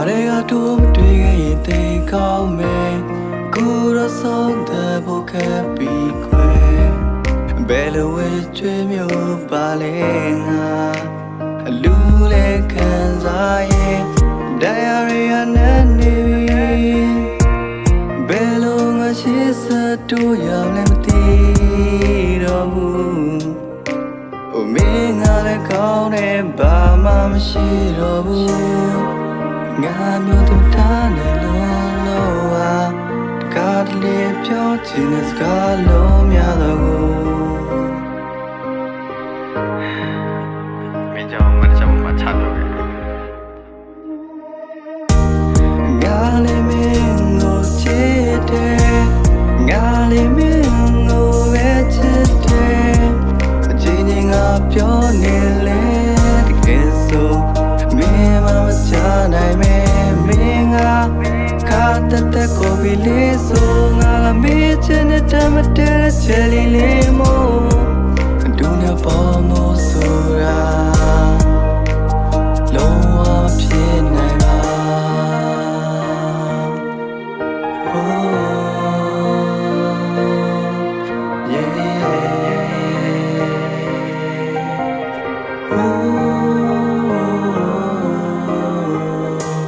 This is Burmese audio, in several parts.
Kare atum tui te kau me Kura song te boke pikwe Belo we chwe myo balenga Lule kanzaye Diary anani Belo nga shisa tu yam lemti romu Uminga le kau ne ba ma mashi romu Nga myo tim ta ne lo lo wa God live your genius God lo mya lo Mình cho mình sẽ một chặt rồi Nga le me ngo chete Nga le me ngo ve chete Jini nga pyo ne le de so me ma ma cha nai me nga ka ta ta ko bi le so nga me chen ta ma te cheli le mo du na pa mo so ra lo wa phe nai ba oh yeah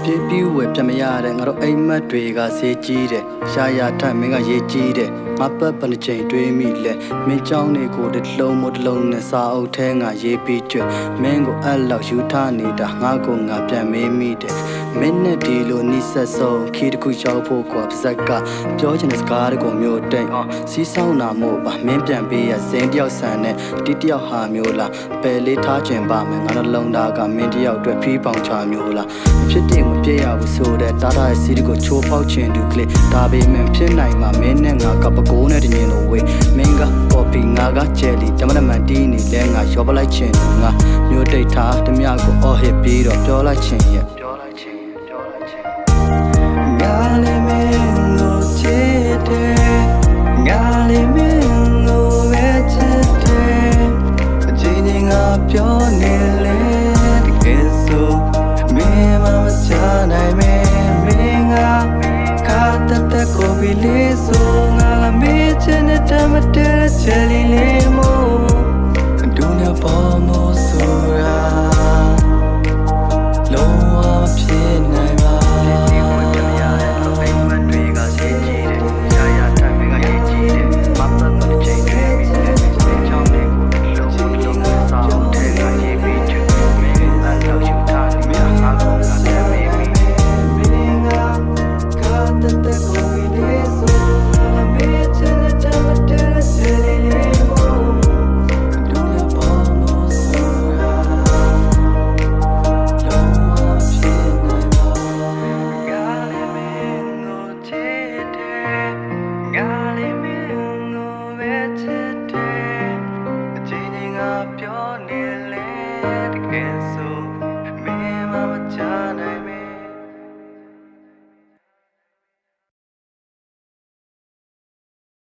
ပြပြဝဲပြမရတဲ့ငါတို့အိမ်မက်တွေကစေးကြီးတယ်ရှာရထမင်းကရေးကြီးတယ်မပတ်ပနချိန်တွေးမိလဲမင်းเจ้าနေကိုတလုံးမတလုံးနဲ့စာအုပ်ထဲငါရေးပြီးကျွတ်မင်းကိုအဲ့လောက်ယူထားနေတာငါကိုငါပြန်မေးမိတယ်မင်းနဲ့ဒီလိုနိဆက်ဆုံးခီးတစ်ခုရောက်ဖို့ကွာပါဇက်ကပြောချင်တဲ့စကားတွေကိုမျိုးတိတ်စီးဆောင်တာမို့ပါမင်းပြန်ပေးရဇင်းတယောက်ဆန်နဲ့တီတယောက်ဟာမျိုးလားပယ်လေးထားခြင်းပါမယ်ငါတို့လုံတာကမင်းတယောက်အတွက်ဖီးပေါင်ချမျိုးလားမဖြစ်တယ်မပြည့်ရဘူးဆိုတဲ့တာတာရဲ့စီးကိုချိုးပေါက်ခြင်းတူကလေးဒါပေမဲ့ဖြစ်နိုင်မှာမင်းနဲ့ငါကပကိုးနဲ့တညင်လိုဝေးမင်းကပေါ်ပီငါကဂျယ်လီတမန်တမန်တီးနေလဲငါရောပလိုက်ခြင်းငါမျိုးတိတ်ထားတမကိုအော်ဟစ်ပြီးတော့ပြောလိုက်ခြင်းရဲ့